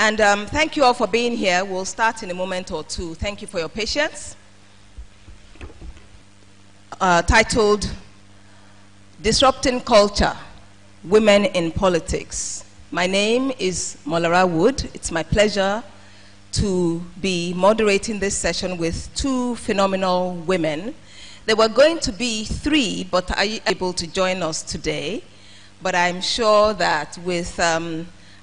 And thank you all for being here. We'll start in a moment or two. Thank you for your patience. Titled, Disrupting Culture, Women in Politics. My name is Molara Wood. It's my pleasure to be moderating this session with two phenomenal women. There were going to be three, but are you able to join us today? But I'm sure that with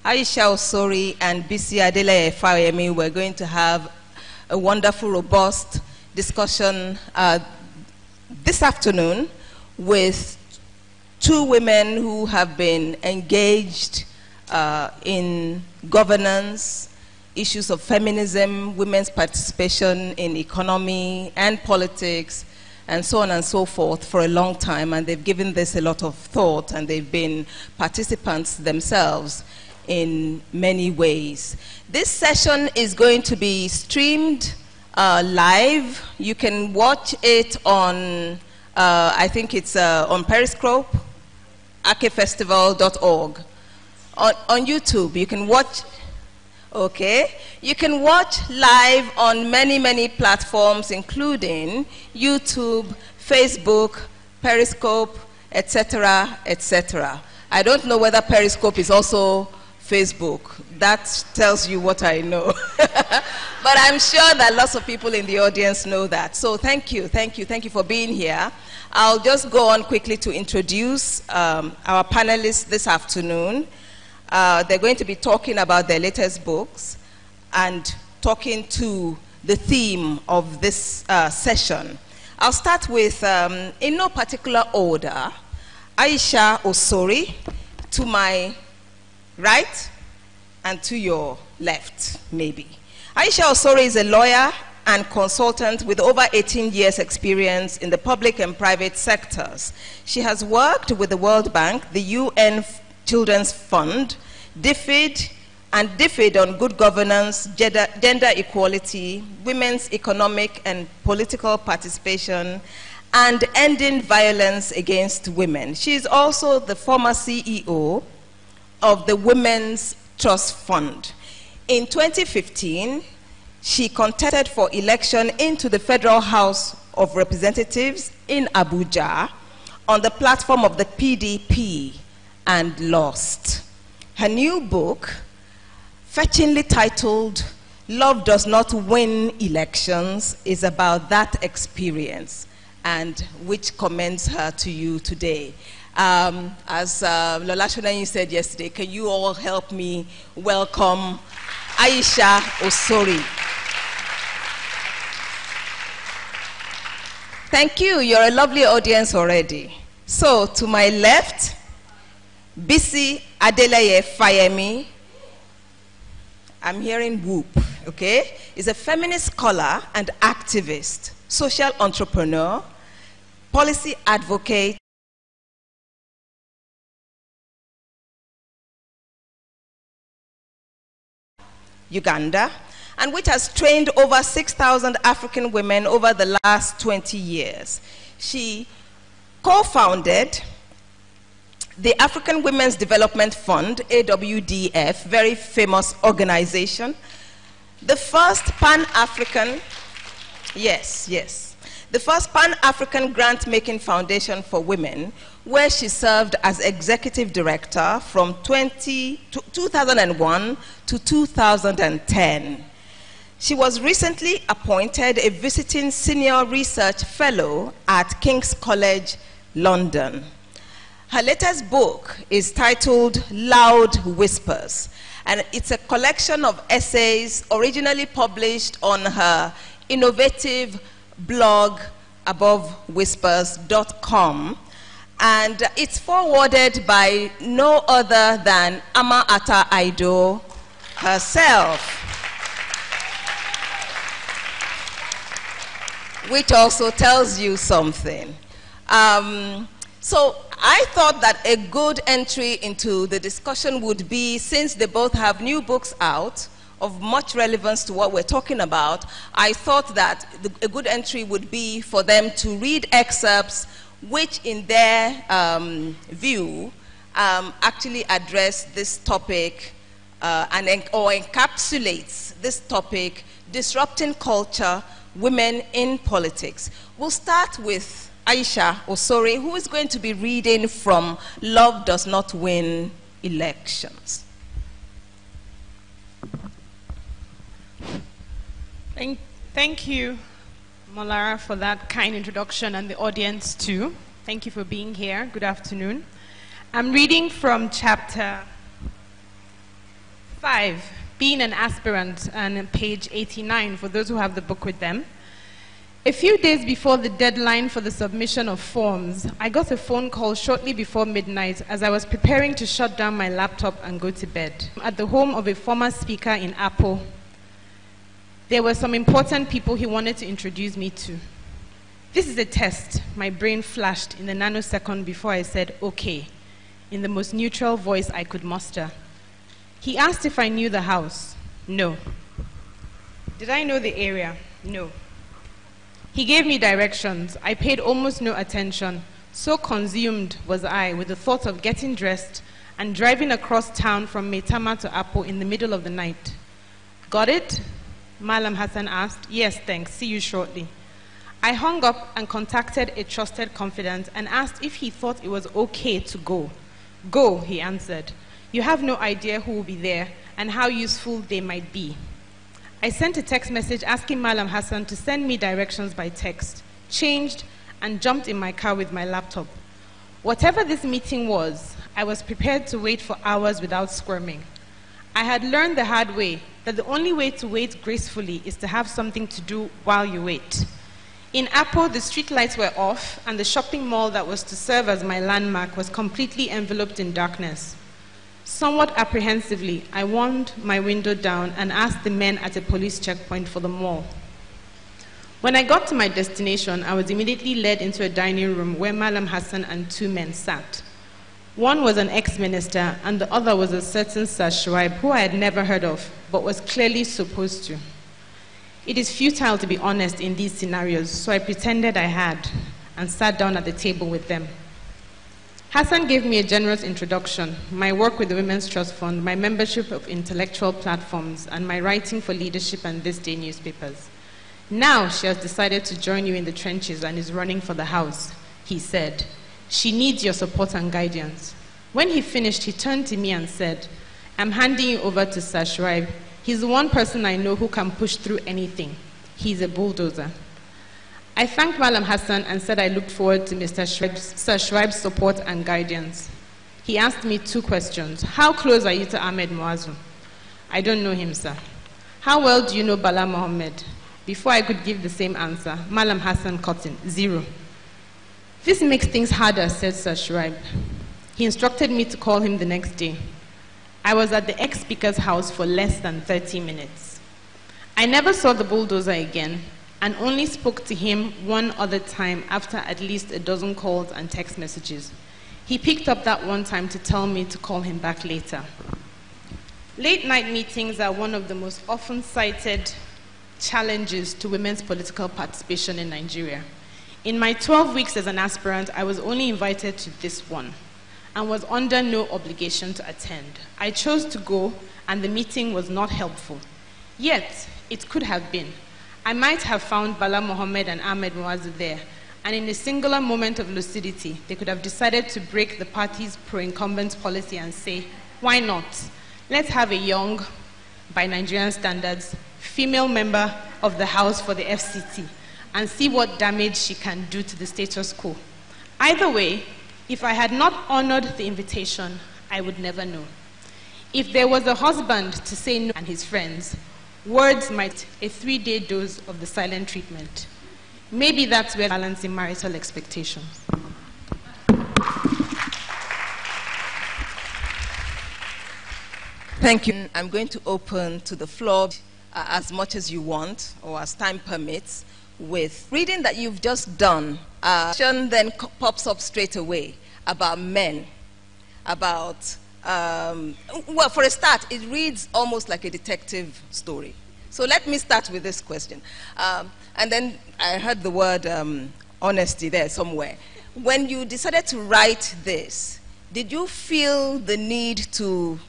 Aisha Osori and Bisi Adeleye-Fayemi, we're going to have a wonderful, robust discussion this afternoon with two women who have been engaged in governance, issues of feminism, women's participation in economy and politics, and so on and so forth for a long time, and they've given this a lot of thought, and they've been participants themselves in many ways. This session is going to be streamed live. You can watch it on, I think it's on Periscope, akefestival.org. On YouTube, you can watch, okay? You can watch live on many, many platforms, including YouTube, Facebook, Periscope, etc., etc. I don't know whether Periscope is also Facebook. That tells you what I know. But I'm sure that lots of people in the audience know that. So thank you for being here. I'll just go on quickly to introduce our panelists this afternoon. They're going to be talking about their latest books and talking to the theme of this session. I'll start with, in no particular order, Aisha Osori, to my right and to your left, maybe. Aisha Osori is a lawyer and consultant with over 18 years experience in the public and private sectors. She has worked with the World Bank, the UN Children's Fund, DFID, and DFID on good governance, gender equality, women's economic and political participation, and ending violence against women. She is also the former CEO of the Women's Trust Fund. In 2015, she contested for election into the Federal House of Representatives in Abuja on the platform of the PDP and lost. Her new book, fetchingly titled Love Does Not Win Elections, is about that experience, and which commends her to you today. As Lola Shonayin said yesterday, can you all help me welcome Aisha Osori? Thank you. You're a lovely audience already. So, to my left, Bisi Adeleye-Fayemi. I'm hearing whoop, okay? Is a feminist scholar and activist, social entrepreneur, policy advocate, Uganda, and which has trained over 6,000 African women over the last 20 years. She co-founded the African Women's Development Fund, AWDF, very famous organization, the first Pan-African, the first Pan-African grant-making foundation for women, where she served as executive director from 2001 to 2010. She was recently appointed a visiting senior research fellow at King's College, London. Her latest book is titled Loud Whispers, and it's a collection of essays originally published on her innovative blog, abovewhispers.com, and it's forwarded by no other than Ama Ata Aido herself, which also tells you something. So I thought that a good entry into the discussion would be, since they both have new books out of much relevance to what we're talking about, I thought that a good entry would be for them to read excerpts which in their view actually address this topic or encapsulates this topic, disrupting culture, women in politics. We'll start with Aisha Osore, who is going to be reading from Love Does Not Win Elections. Thank you, Molara, for that kind introduction, and the audience too. Thank you for being here. Good afternoon. I'm reading from chapter 5, Being an Aspirant, and page 89 for those who have the book with them. A few days before the deadline for the submission of forms, I got a phone call shortly before midnight as I was preparing to shut down my laptop and go to bed. At the home of a former speaker in Apple, there were some important people he wanted to introduce me to. This is a test, my brain flashed in the nanosecond before I said, okay, in the most neutral voice I could muster. He asked if I knew the house. No. Did I know the area? No. He gave me directions. I paid almost no attention. So consumed was I with the thought of getting dressed and driving across town from Maitama to Apple in the middle of the night. Got it? Malam Hassan asked. Yes, thanks. See you shortly. I hung up and contacted a trusted confidant and asked if he thought it was okay to go. Go, he answered. You have no idea who will be there and how useful they might be. I sent a text message asking Malam Hassan to send me directions by text, changed, and jumped in my car with my laptop. Whatever this meeting was, I was prepared to wait for hours without squirming. I had learned the hard way that the only way to wait gracefully is to have something to do while you wait. In Apple, the street lights were off, and the shopping mall that was to serve as my landmark was completely enveloped in darkness. Somewhat apprehensively, I wound my window down and asked the men at a police checkpoint for the mall. When I got to my destination, I was immediately led into a dining room where Malam Hassan and 2 men sat. One was an ex-minister, and the other was a certain Sir Shuaib, who I had never heard of, but was clearly supposed to. It is futile to be honest in these scenarios, so I pretended I had, and sat down at the table with them. Hassan gave me a generous introduction, my work with the Women's Trust Fund, my membership of intellectual platforms, and my writing for Leadership and This Day newspapers. Now she has decided to join you in the trenches and is running for the House, he said. She needs your support and guidance. When he finished, he turned to me and said, I'm handing you over to Sir Shuaib. He's the one person I know who can push through anything. He's a bulldozer. I thanked Malam Hassan and said I looked forward to Sir Shuaib's support and guidance. He asked me 2 questions. How close are you to Ahmed Muazu? I don't know him, sir. How well do you know Bala Mohammed? Before I could give the same answer, Malam Hassan cut in, 0. This makes things harder, said Sir Shuaib. He instructed me to call him the next day. I was at the ex-speaker's house for less than 30 minutes. I never saw the bulldozer again and only spoke to him one other time after at least a dozen calls and text messages. He picked up that one time to tell me to call him back later. Late-night meetings are one of the most often cited challenges to women's political participation in Nigeria. In my 12 weeks as an aspirant, I was only invited to this one and was under no obligation to attend. I chose to go, and the meeting was not helpful. Yet, it could have been. I might have found Bala Mohammed and Ahmed Muazu there, and in a singular moment of lucidity, they could have decided to break the party's pro-incumbent policy and say, why not? Let's have a young, by Nigerian standards, female member of the House for the FCT, and see what damage she can do to the status quo. Either way, if I had not honored the invitation, I would never know. If there was a husband to say no and his friends, words might a 3-day dose of the silent treatment. Maybe that's where balancing marital expectations. Thank you. I'm going to open to the floor as much as you want, or as time permits, with reading that you've just done. Question then pops up straight away about men, about, well, for a start, it reads almost like a detective story. So let me start with this question. And then I heard the word honesty there somewhere. When you decided to write this, did you feel the need to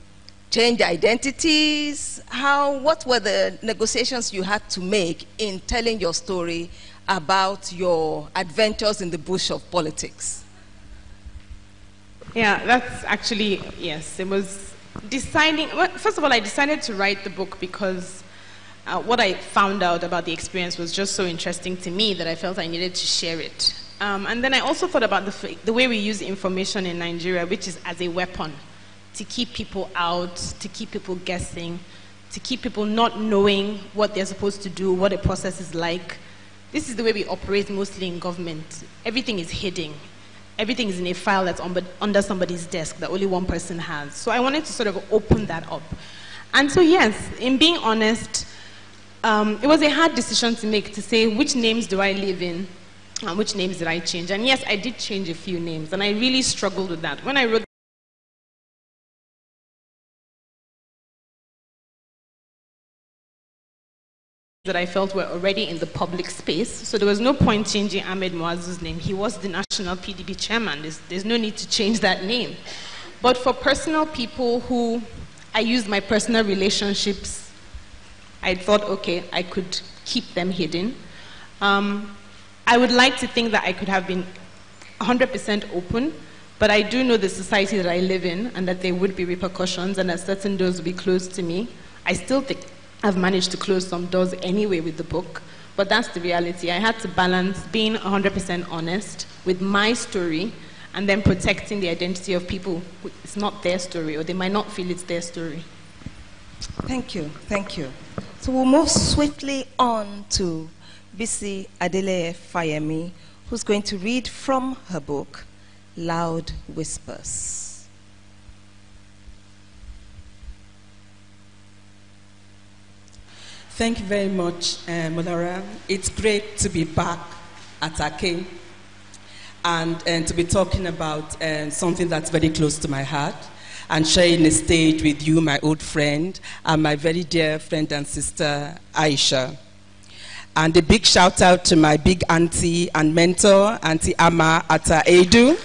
change identities? What were the negotiations you had to make in telling your story about your adventures in the bush of politics? Yeah, that's actually, yes, it was deciding. Well, first of all, I decided to write the book because what I found out about the experience was just so interesting to me that I felt I needed to share it. And then I also thought about the way we use information in Nigeria, which is as a weapon, to keep people out, to keep people guessing, to keep people not knowing what they're supposed to do, what a process is like. This is the way we operate mostly in government. Everything is hidden. Everything is in a file that's under somebody's desk that only one person has. So I wanted to sort of open that up. And so yes, in being honest, it was a hard decision to make, to say which names do I live in and which names did I change. And yes, I did change a few names, and I really struggled with that. When I wrote that I felt were already in the public space, so there was no point changing Ahmed Muazu's name. He was the national PDP chairman. There's no need to change that name. But for personal people who I used my personal relationships, I thought, okay, I could keep them hidden. I would like to think that I could have been 100% open, but I do know the society that I live in and that there would be repercussions and that certain doors would be closed to me. I still think I've managed to close some doors anyway with the book, but that's the reality. I had to balance being 100% honest with my story and then protecting the identity of people who it's not their story, or they might not feel it's their story. Thank you, thank you. So we'll move swiftly on to Bisi Adeleye Fayemi, who's going to read from her book, Loud Whispers. Thank you very much, Molara. It's great to be back at Ake and to be talking about something that's very close to my heart and sharing a stage with you, my old friend, and my very dear friend and sister, Aisha. And a big shout out to my big auntie and mentor, Auntie Ama Ata Edu.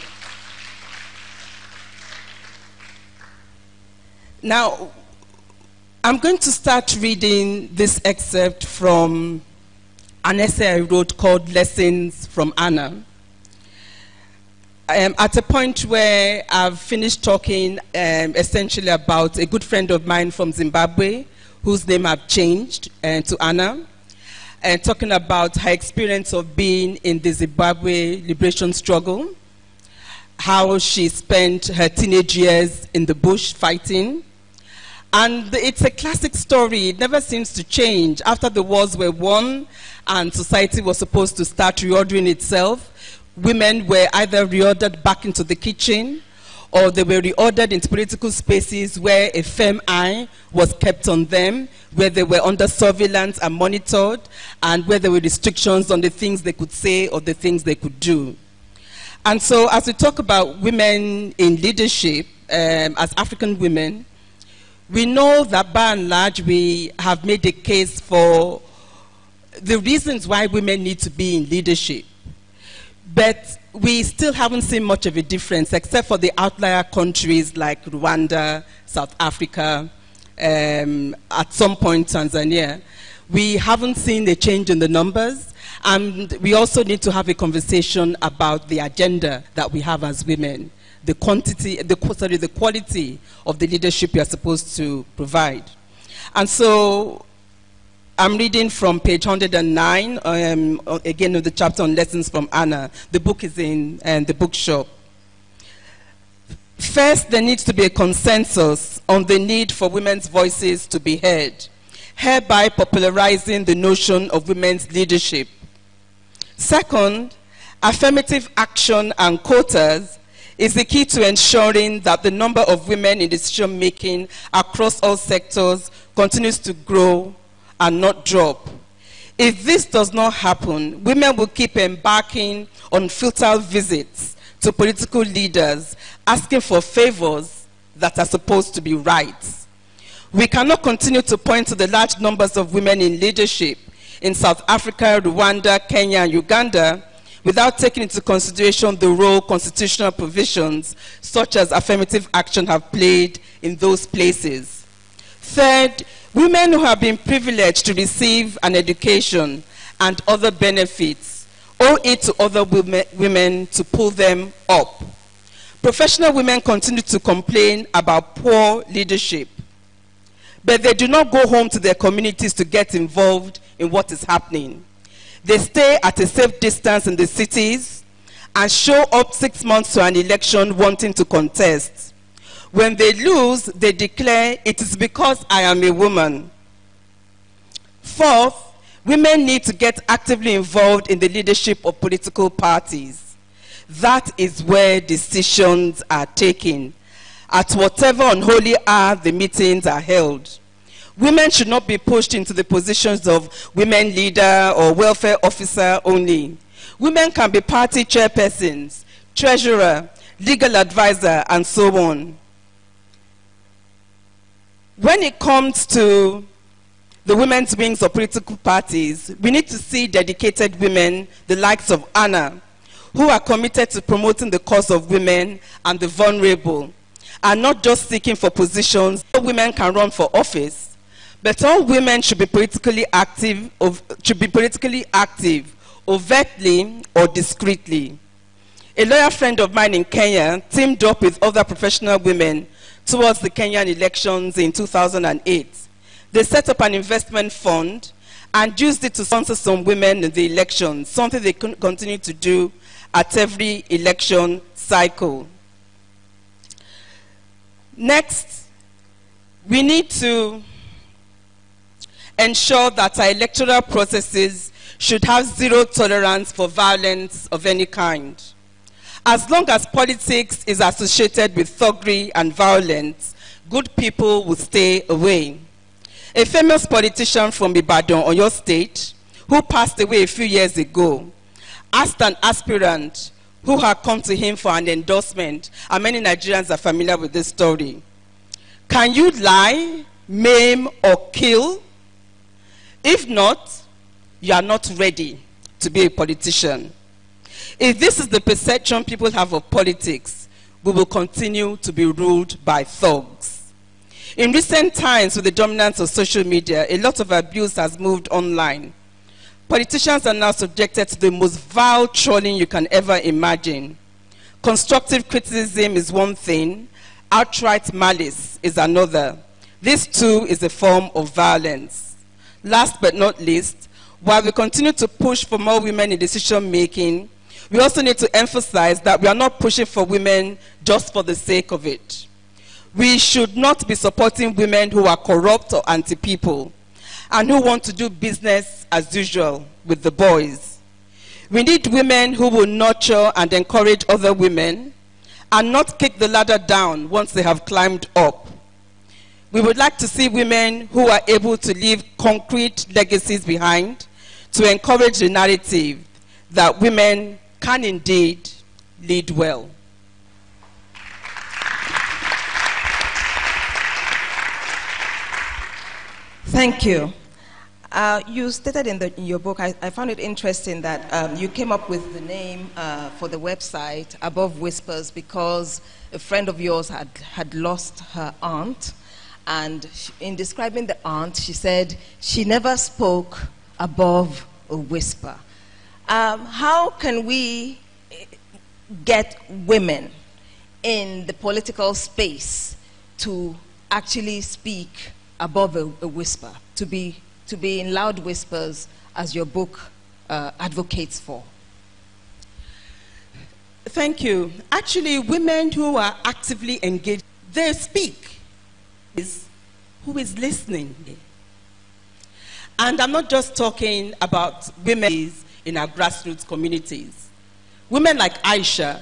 Now, I'm going to start reading this excerpt from an essay I wrote called Lessons from Anna. At a point where I've finished talking essentially about a good friend of mine from Zimbabwe, whose name I've changed to Anna, and talking about her experience of being in the Zimbabwe liberation struggle, how she spent her teenage years in the bush fighting. And it's a classic story. It never seems to change. After the wars were won and society was supposed to start reordering itself, women were either reordered back into the kitchen, or they were reordered into political spaces where a firm eye was kept on them, where they were under surveillance and monitored, and where there were restrictions on the things they could say or the things they could do. And so as we talk about women in leadership, as African women, we know that by and large we have made a case for the reasons why women need to be in leadership. But we still haven't seen much of a difference, except for the outlier countries like Rwanda, South Africa, at some point Tanzania. We haven't seen a change in the numbers, and we also need to have a conversation about the agenda that we have as women. The quality of the leadership you are supposed to provide. And so I'm reading from page 109, again of the chapter on Lessons from Anna. The book is in the bookshop. First, there needs to be a consensus on the need for women's voices to be heard, hereby popularizing the notion of women's leadership. Second, affirmative action and quotas is the key to ensuring that the number of women in decision-making across all sectors continues to grow and not drop. If this does not happen, women will keep embarking on futile visits to political leaders, asking for favors that are supposed to be rights. We cannot continue to point to the large numbers of women in leadership in South Africa, Rwanda, Kenya, and Uganda, without taking into consideration the role constitutional provisions such as affirmative action have played in those places. Third, women who have been privileged to receive an education and other benefits owe it to other women to pull them up. Professional women continue to complain about poor leadership, but they do not go home to their communities to get involved in what is happening. They stay at a safe distance in the cities and show up 6 months to an election wanting to contest. When they lose, they declare, "It is because I am a woman." Fourth, women need to get actively involved in the leadership of political parties. That is where decisions are taken, at whatever unholy hour the meetings are held. Women should not be pushed into the positions of women leader or welfare officer only. Women can be party chairpersons, treasurer, legal advisor, and so on. When it comes to the women's wings of political parties, we need to see dedicated women, the likes of Anna, who are committed to promoting the cause of women and the vulnerable, and not just seeking for positions. All women can run for office, but all women should be politically active, overtly or discreetly. A lawyer friend of mine in Kenya teamed up with other professional women towards the Kenyan elections in 2008. They set up an investment fund and used it to sponsor some women in the elections, something they continue to do at every election cycle. Next, we need to ensure that our electoral processes should have zero tolerance for violence of any kind. As long as politics is associated with thuggery and violence, good people will stay away. A famous politician from Ibadan, Oyo State, who passed away a few years ago, asked an aspirant who had come to him for an endorsement, and many Nigerians are familiar with this story, "Can you lie, maim, or kill? If not, you are not ready to be a politician." If this is the perception people have of politics, we will continue to be ruled by thugs. In recent times, with the dominance of social media, a lot of abuse has moved online. Politicians are now subjected to the most vile trolling you can ever imagine. Constructive criticism is one thing, outright malice is another. This too is a form of violence. Last but not least, while we continue to push for more women in decision making, we also need to emphasize that we are not pushing for women just for the sake of it. We should not be supporting women who are corrupt or anti-people and who want to do business as usual with the boys. We need women who will nurture and encourage other women and not kick the ladder down once they have climbed up. We would like to see women who are able to leave concrete legacies behind to encourage the narrative that women can indeed lead well. Thank you. You stated in your book, I found it interesting that you came up with the name for the website, Above Whispers, because a friend of yours had lost her aunt. And in describing the aunt, she said she never spoke above a whisper. How can we get women in the political space to actually speak above a whisper, to be in loud whispers, as your book advocates for? Thank you. Actually, women who are actively engaged, they speak. Who is listening? And I'm not just talking about women in our grassroots communities. Women like Aisha,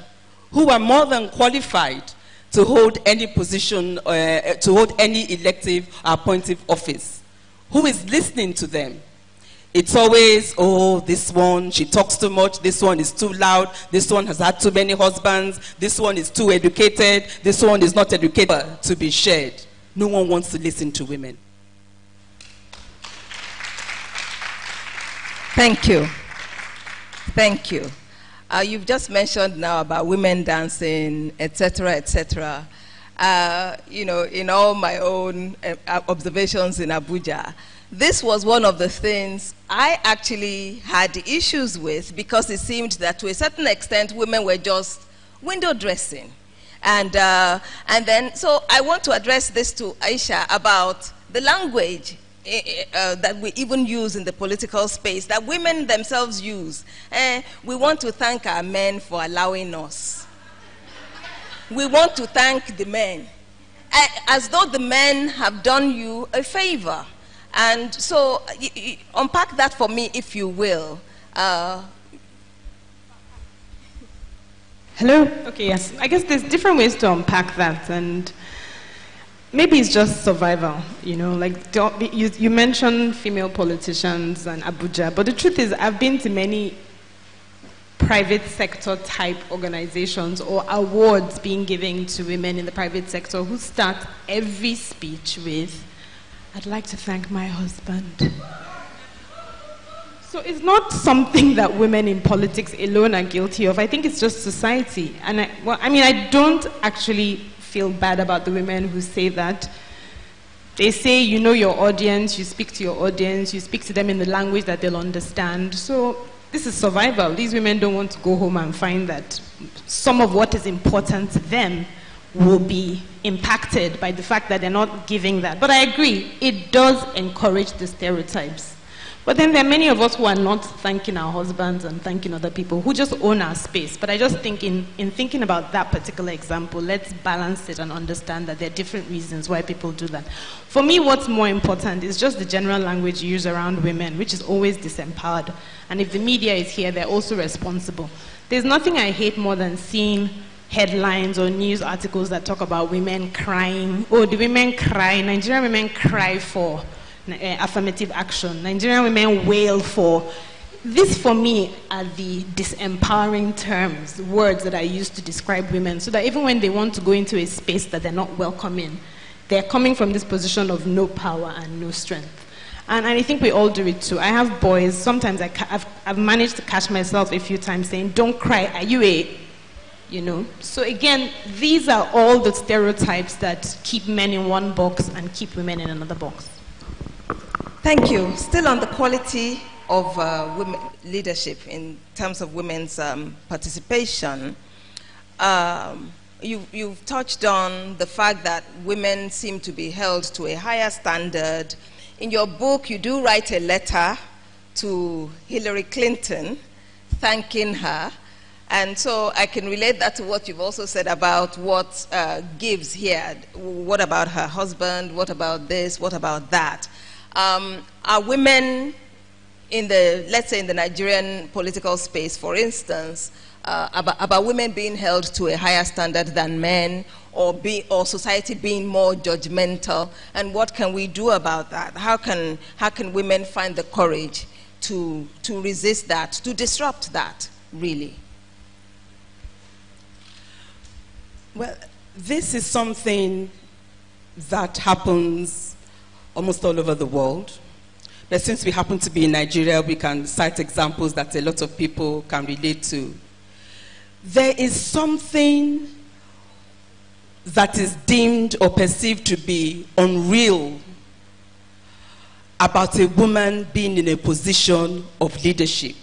who are more than qualified to hold any position, to hold any elective or appointive office. Who is listening to them? It's always, oh, this one, she talks too much, this one is too loud, this one has had too many husbands, this one is too educated, this one is not educated, to be shared. No one wants to listen to women. Thank you. Thank you. You've just mentioned now about women dancing, etc., etc. You know, in all my own observations in Abuja, this was one of the things I actually had issues with, because it seemed that to a certain extent women were just window dressing. And then, so I want to address this to Aisha about the language that we even use in the political space, that women themselves use. We want to thank our men for allowing us. We want to thank the men, as though the men have done you a favor. And so, unpack that for me, if you will. Hello? Okay, yes. I guess there's different ways to unpack that, and maybe it's just survival, you know, like you mentioned female politicians and Abuja, but the truth is I've been to many private sector type organizations or awards being given to women in the private sector who start every speech with, "I'd like to thank my husband." So it's not something that women in politics alone are guilty of. I think it's just society. And I don't actually feel bad about the women who say that. They say you know your audience, you speak to your audience, you speak to them in the language that they'll understand. So this is survival. These women don't want to go home and find that some of what is important to them will be impacted by the fact that they're not giving that. But I agree, it does encourage the stereotypes. But then there are many of us who are not thanking our husbands and thanking other people, who just own our space. But I just think in thinking about that particular example, let's balance it and understand that there are different reasons why people do that. For me, what's more important is just the general language used around women, which is always disempowered. And if the media is here, they're also responsible. There's nothing I hate more than seeing headlines or news articles that talk about women crying. Oh, the women cry, Nigerian women cry for affirmative action. Nigerian women wail for. This, for me, are the disempowering terms, words that I use to describe women, so that even when they want to go into a space that they're not welcome in, they're coming from this position of no power and no strength. And I think we all do it too. I have boys, sometimes I've managed to catch myself a few times saying, "Don't cry, are you a..." You know? So again, these are all the stereotypes that keep men in one box and keep women in another box. Thank you. Still on the quality of women leadership in terms of women's participation, you've touched on the fact that women seem to be held to a higher standard. In your book, you do write a letter to Hillary Clinton thanking her. And so I can relate that to what you've also said about what gives here. What about her husband? What about this? What about that? Are women in the, let's say in the Nigerian political space, for instance, about women being held to a higher standard than men, or society being more judgmental, and what can we do about that? How can women find the courage to resist that, to disrupt that, really? Well, this is something that happens almost all over the world. But since we happen to be in Nigeria, we can cite examples that a lot of people can relate to. There is something that is deemed or perceived to be unreal about a woman being in a position of leadership.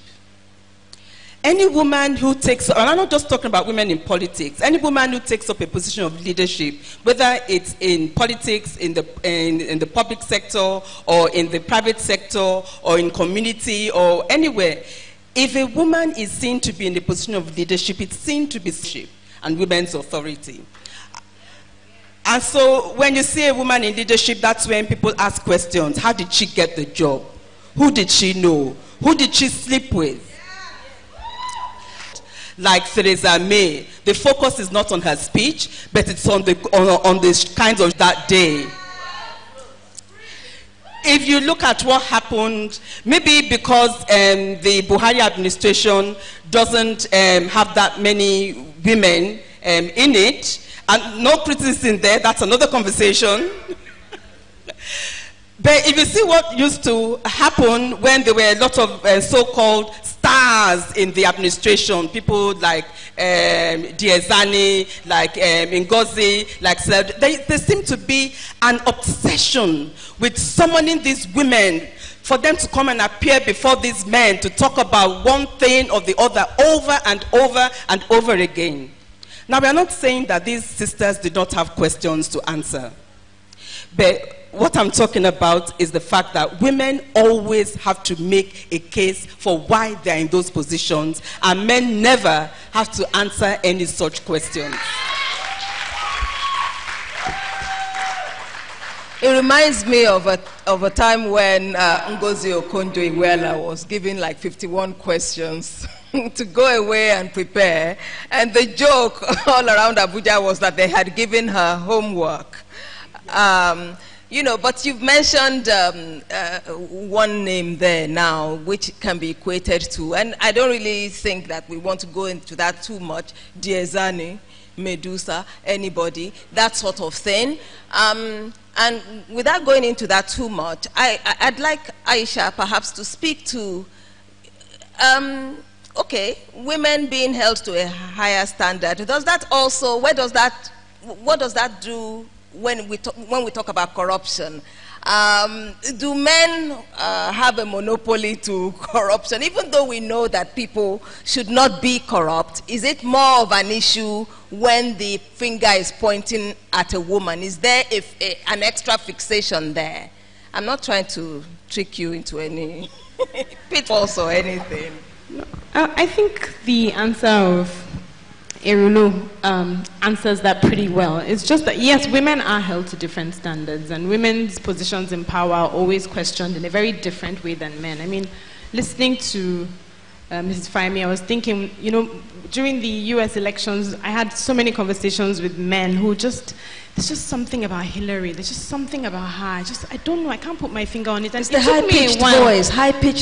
Any woman who takes, and I'm not just talking about women in politics, any woman who takes up a position of leadership, whether it's in politics, in the public sector, or in the private sector, or in community, or anywhere, if a woman is seen to be in a position of leadership, it's seen to be leadership and women's authority. And so when you see a woman in leadership, that's when people ask questions. How did she get the job? Who did she know? Who did she sleep with? Like Theresa May, the focus is not on her speech, but it's on the kinds of that day. If you look at what happened, maybe because the Buhari administration doesn't have that many women in it, and no criticism there, that's another conversation. But if you see what used to happen when there were a lot of so-called stars in the administration, people like Diezani, like Ngozi, like there seemed to be an obsession with summoning these women for them to come and appear before these men to talk about one thing or the other over and over and over again. Now, we are not saying that these sisters did not have questions to answer. But what I'm talking about is the fact that women always have to make a case for why they're in those positions, and men never have to answer any such questions. It reminds me of a time when Ngozi Okonjo-Iweala was given like 51 questions to go away and prepare. And the joke all around Abuja was that they had given her homework. You know, but you've mentioned one name there now, which can be equated to, and I don't really think that we want to go into that too much, Diezani, Medusa, anybody, that sort of thing. And without going into that too much, I'd like Aisha perhaps to speak to, okay, women being held to a higher standard. Does that also, what does that do when we talk about corruption? Do men have a monopoly to corruption? Even though we know that people should not be corrupt, is it more of an issue when the finger is pointing at a woman? Is there an extra fixation there? I'm not trying to trick you into any pitfalls or anything. I think the answer of Erulu answers that pretty well. It's just that, yes, women are held to different standards, and women's positions in power are always questioned in a very different way than men. I mean, listening to Mrs. Fahimi, I was thinking, you know, during the US elections, I had so many conversations with men who just, there's just something about Hillary, there's just something about her, I don't know, I can't put my finger on it. And it's the high-pitched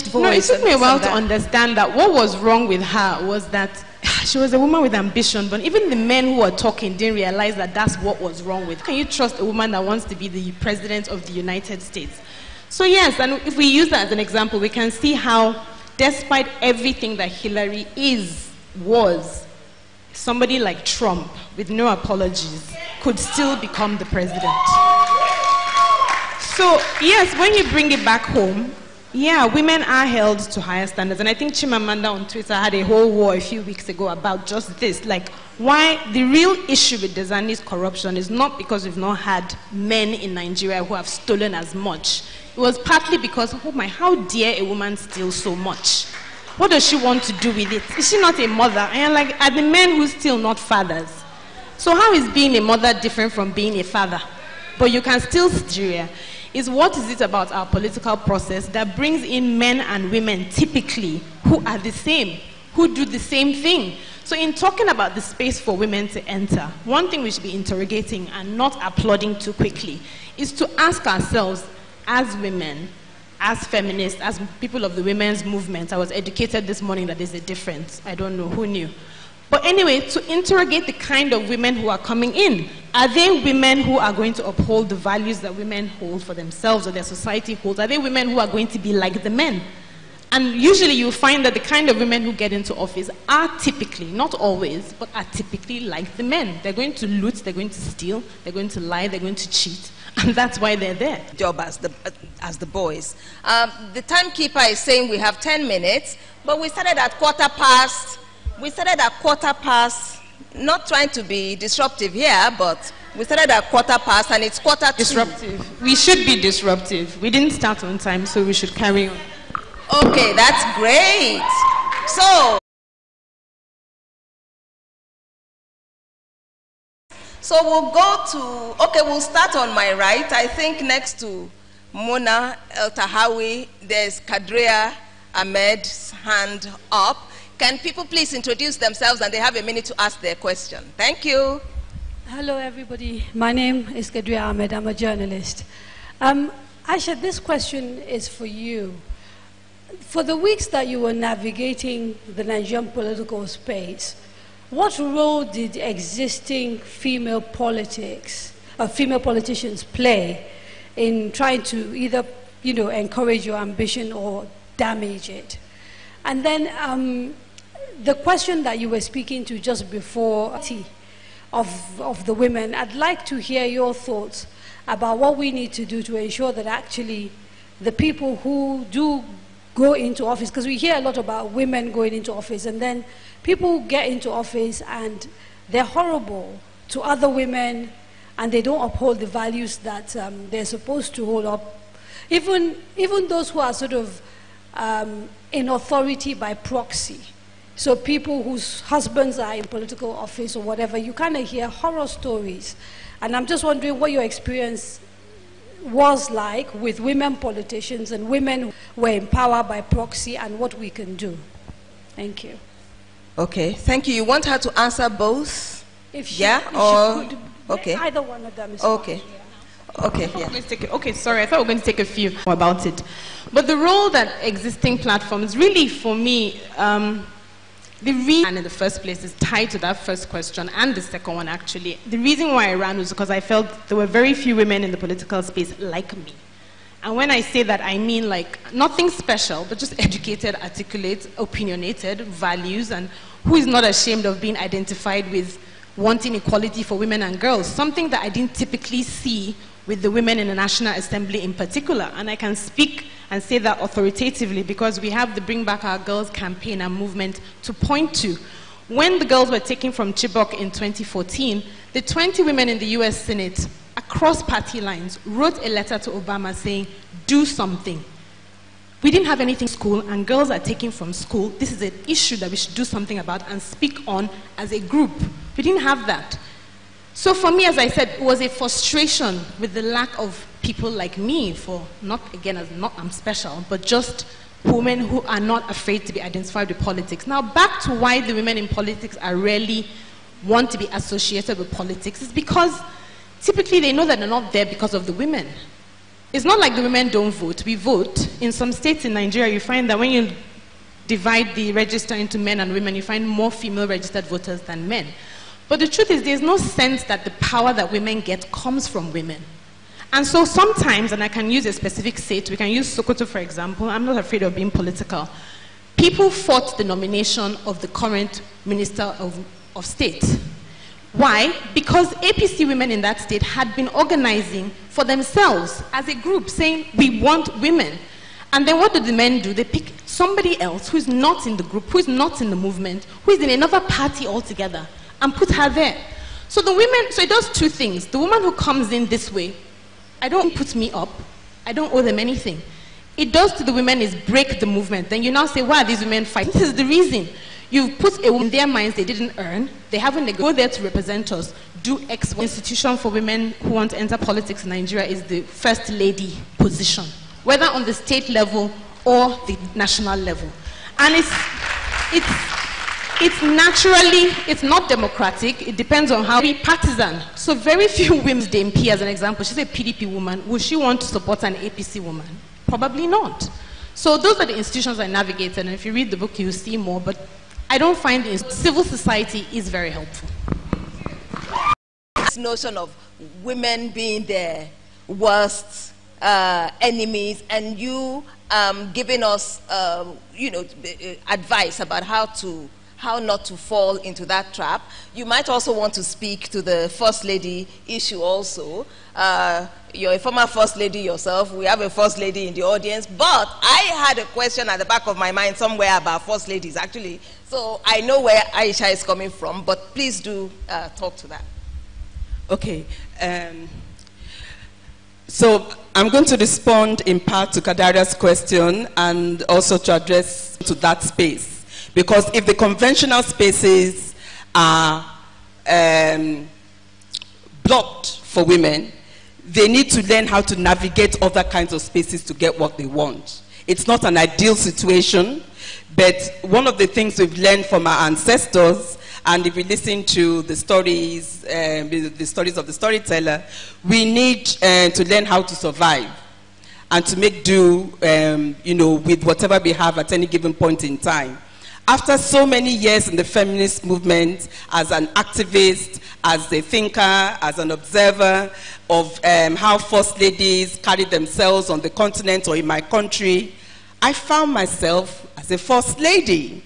voice, No, it took me a while to understand that what was wrong with her was that she was a woman with ambition, but even the men who were talking didn't realize that that's what was wrong with her. Can you trust a woman that wants to be the president of the United States? So yes, and if we use that as an example, we can see how, despite everything that Hillary was, somebody like Trump, with no apologies, could still become the president. So yes, when you bring it back home, yeah, women are held to higher standards. And I think Chimamanda on Twitter had a whole war a few weeks ago about just this. Like, why the real issue with Diezani's corruption is not because we've not had men in Nigeria who have stolen as much. It was partly because, oh my, how dare a woman steal so much? What does she want to do with it? Is she not a mother? And like, are the men who steal not fathers? So how is being a mother different from being a father? But you can still steal. Is what is it about our political process that brings in men and women typically who are the same, who do the same thing? So in talking about the space for women to enter, one thing we should be interrogating and not applauding too quickly is to ask ourselves as women, as feminists, as people of the women's movement. I was educated this morning that there's a difference. I don't know, who knew? But anyway, to interrogate the kind of women who are coming in. Are they women who are going to uphold the values that women hold for themselves or their society holds? Are they women who are going to be like the men? And usually you find that the kind of women who get into office are typically, not always, but are typically like the men. They're going to loot, they're going to steal, they're going to lie, they're going to cheat. And that's why they're there. Job as the boys. The timekeeper is saying we have 10 minutes, but we started at 1:15. We started at 1:15, not trying to be disruptive here, but we started at 1:15 and it's 1:45. Disruptive. We should be disruptive. We didn't start on time, so we should carry on. Okay, that's great. So we'll go to, okay, we'll start on my right. I think next to Mona El-Tahawi, there's Kadria Ahmed's hand up. Can people please introduce themselves and they have a minute to ask their question? Thank you. Hello, everybody. My name is Kadria Ahmed. I'm a journalist. Aisha, this question is for you. For the weeks that you were navigating the Nigerian political space, what role did existing female politicians play in trying to either, encourage your ambition or damage it. And then the question that you were speaking to just before of the women, I'd like to hear your thoughts about what we need to do to ensure that actually the people who do go into office, because we hear a lot about women going into office, and then people get into office and they're horrible to other women and they don't uphold the values that they're supposed to hold up. Even those who are sort of in authority by proxy. So people whose husbands are in political office or whatever, you kind of hear horror stories. And I'm just wondering what your experience was like with women politicians and women who were in power by proxy, and what we can do. Thank you. Okay, thank you. You want her to answer both? If she could, okay. Either one of them is okay. fine. Okay, yeah. Okay, sorry, I thought we were going to take a few more about it. But the role that existing platforms, really for me, the reason in the first place is tied to that first question and the second one actually. The reason why I ran was because I felt there were very few women in the political space like me. And when I say that, I mean like nothing special, but just educated, articulate, opinionated, values, and who is not ashamed of being identified with wanting equality for women and girls, something that I didn't typically see with the women in the National Assembly in particular. And I can speak and say that authoritatively because we have the Bring Back Our Girls campaign and movement to point to. When the girls were taken from Chibok in 2014, the 20 women in the US Senate, across party lines, wrote a letter to Obama saying, do something. We didn't have anything in school, and girls are taken from school. This is an issue that we should do something about and speak on as a group. We didn't have that. So for me, as I said, it was a frustration with the lack of people like me, for not, again, as not I'm special, but just women who are not afraid to be identified with politics. Now, back to why the women in politics are rarely want to be associated with politics is because typically they know that they're not there because of the women. It's not like the women don't vote. We vote. In some states in Nigeria, you find that when you divide the register into men and women, you find more female registered voters than men. But the truth is, there's no sense that the power that women get comes from women. And so sometimes, and I can use a specific state, we can use Sokoto for example, I'm not afraid of being political. People fought the nomination of the current Minister of State. Why? Because APC women in that state had been organizing for themselves as a group, saying, we want women. And then what do the men do? They pick somebody else who is not in the group, who is not in the movement, who is in another party altogether, and put her there. So the women, so it does two things. The woman who comes in this way, I don't put me up, I don't owe them anything. It does to the women is break the movement. Then you now say, why are these women fighting? This is the reason. You've put a woman in their minds they didn't earn, they haven't, they go there to represent us, do X. Institution for women who want to enter politics in Nigeria is the First Lady position, whether on the state level or the national level. And it's naturally, it's not democratic, it depends on how we partisan. So very few women, Dame P as an example, she's a PDP woman, would she want to support an APC woman? Probably not. So those are the institutions I navigated, and if you read the book you'll see more, but I don't find civil society is very helpful. This notion of women being their worst enemies, and you giving us, advice about how not to fall into that trap. You might also want to speak to the First Lady issue also. You're a former First Lady yourself. We have a First Lady in the audience. But I had a question at the back of my mind somewhere about First Ladies, actually. So I know where Aisha is coming from, but please do talk to that. Okay. So I'm going to respond in part to Kadaria's question and also to address to that space. Because if the conventional spaces are blocked for women, they need to learn how to navigate other kinds of spaces to get what they want. It's not an ideal situation, but one of the things we've learned from our ancestors, and if we listen to the stories of the storyteller, we need to learn how to survive and to make do, with whatever we have at any given point in time. After so many years in the feminist movement, as an activist, as a thinker, as an observer of how first ladies carry themselves on the continent or in my country, I found myself as a first lady.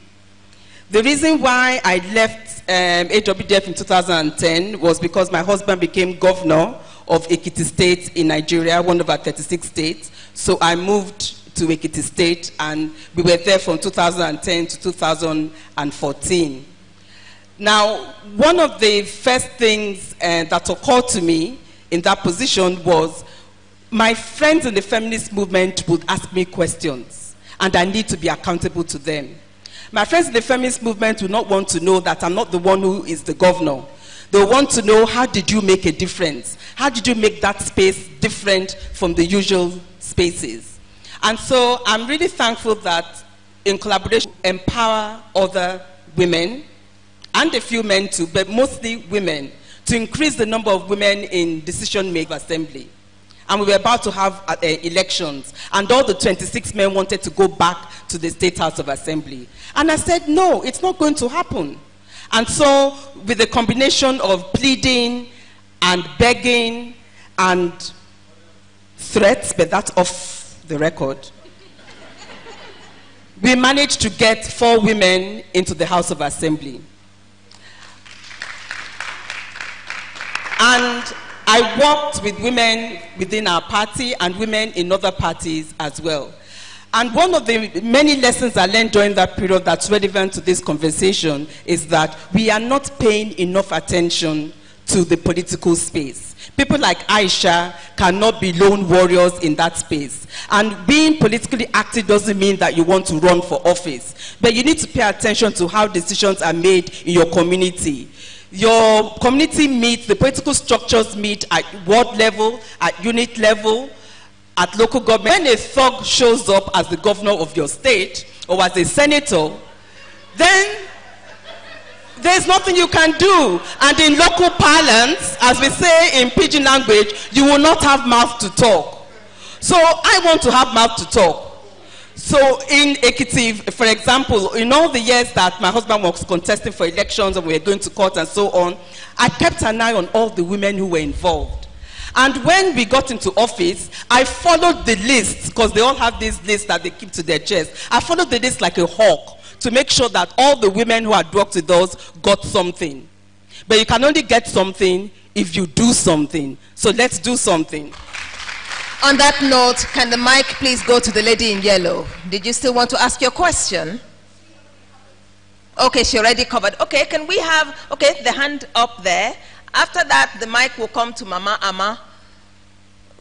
The reason why I left AWDF in 2010 was because my husband became governor of Ekiti State in Nigeria, one of our 36 states. So I moved to Ekiti State, and we were there from 2010 to 2014. Now, one of the first things that occurred to me in that position was my friends in the feminist movement would ask me questions, and I need to be accountable to them. My friends in the feminist movement would not want to know that I'm not the one who is the governor. They want to know, how did you make a difference? How did you make that space different from the usual spaces? And so I'm really thankful that in collaboration, empower other women, and a few men too, but mostly women, to increase the number of women in decision-making assembly. And we were about to have elections, and all the 26 men wanted to go back to the State House of Assembly. And I said, no, it's not going to happen. And so, with the combination of pleading and begging and threats, but that's off the record, we managed to get 4 women into the House of Assembly. And I worked with women within our party and women in other parties as well. And one of the many lessons I learned during that period that's relevant to this conversation is that we are not paying enough attention to the political space. People like Aisha cannot be lone warriors in that space. And being politically active doesn't mean that you want to run for office. But you need to pay attention to how decisions are made in your community. Your community meets, the political structures meet at ward level, at unit level, at local government. When a thug shows up as the governor of your state or as a senator, then there's nothing you can do. And in local parlance, as we say in pidgin language, you will not have mouth to talk. So I want to have mouth to talk. So in Ekiti, for example, in all the years that my husband was contesting for elections and we were going to court and so on, I kept an eye on all the women who were involved. And when we got into office, I followed the list, because they all have these lists that they keep to their chest. I followed the list like a hawk to make sure that all the women who had worked with us got something. But you can only get something if you do something. So let's do something. On that note, can the mic please go to the lady in yellow? Did you still want to ask your question? Okay, she already covered. Okay, can we have, okay, the hand up there. After that, the mic will come to Mama Ama.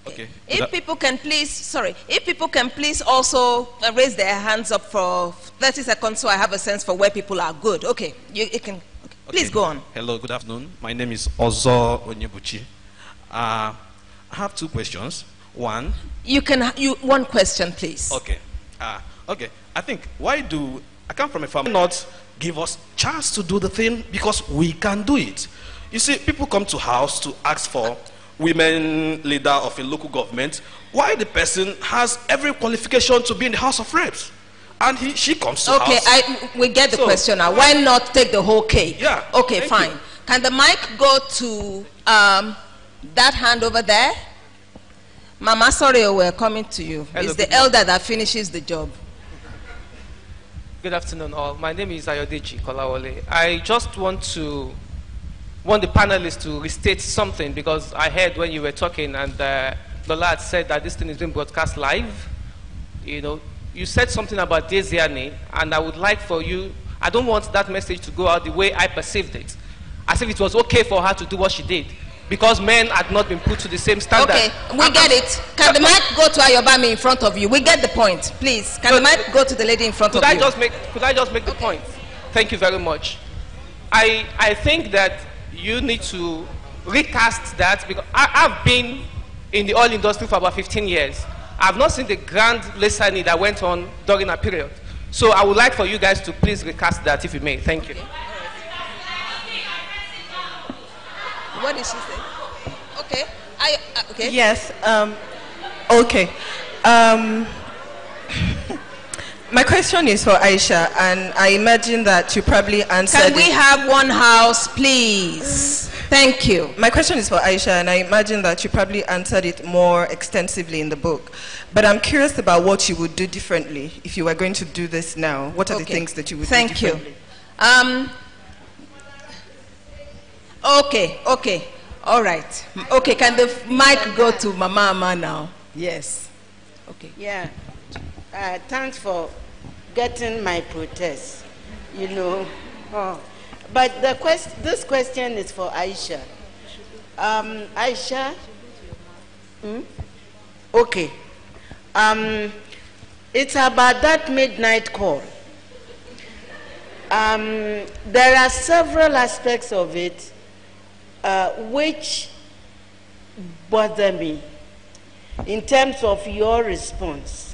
Okay. If people can please, if people can please also raise their hands up for 30 seconds so I have a sense for where people are good. Okay, you can, okay. Please go on. Hello, good afternoon. My name is Ozo Onyebuchi. I have 2 questions. One. One question, please. Okay. Okay. I think, I come from a family not give us chance to do the thing because we can do it. You see, people come to house to ask for women leader of a local government. Why the person has every qualification to be in the House of Reps, and she comes to house. Okay, we get the question now. Why not take the whole cake? Yeah. Okay, fine. Can the mic go to that hand over there? Mama, sorry, we're coming to you. Hello, it's the elder that finishes the job. Good afternoon, all. My name is Ayodeji Kolawole. I just want the panelists to restate something, because I heard when you were talking and the lad said that this thing is being broadcast live. You know, you said something about Desiane, and I would like for you, I don't want that message to go out the way I perceived it, as if it was okay for her to do what she did, because men had not been put to the same standard. Okay, we get it. Can the mic go to Ayobami in front of you? We get the point, please. Can the mic go to the lady in front of you? Could I just make the point? Thank you very much. I think that you need to recast that, because I've been in the oil industry for about 15 years. I've not seen the grand lesson that went on during that period. So I would like for you guys to please recast that, if you may. Thank you. What did she say? Okay. Okay. Yes. Okay. My question is for Aisha, and I imagine that you probably answered Can we have one house, please? Thank you. My question is for Aisha, and I imagine that you probably answered it more extensively in the book. But I'm curious about what you would do differently if you were going to do this now. What are the things that you would do differently? Thank you. Okay. All right. Okay, can the mic go to Mama now? Yes. Okay. Yeah. Thanks for getting my protest, you know. But this question is for Aisha. Aisha? Okay. It's about that midnight call. There are several aspects of it which bother me in terms of your response.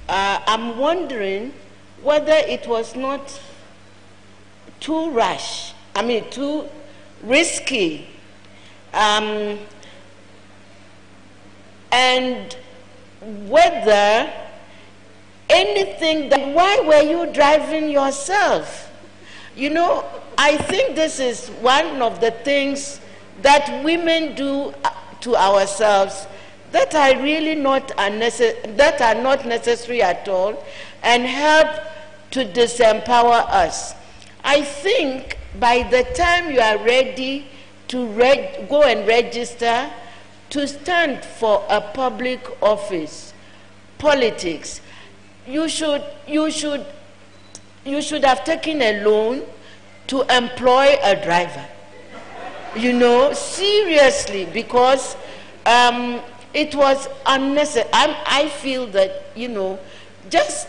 I'm wondering whether it was not too rash, too risky, and whether anything that, why were you driving yourself? You know, I think this is one of the things that women do to ourselves that are really not that are not necessary at all, and help to disempower us. I think by the time you are ready to go and register to stand for a public office, politics, you should have taken a loan to employ a driver. You know, seriously, because it was unnecessary. I feel that, you know, just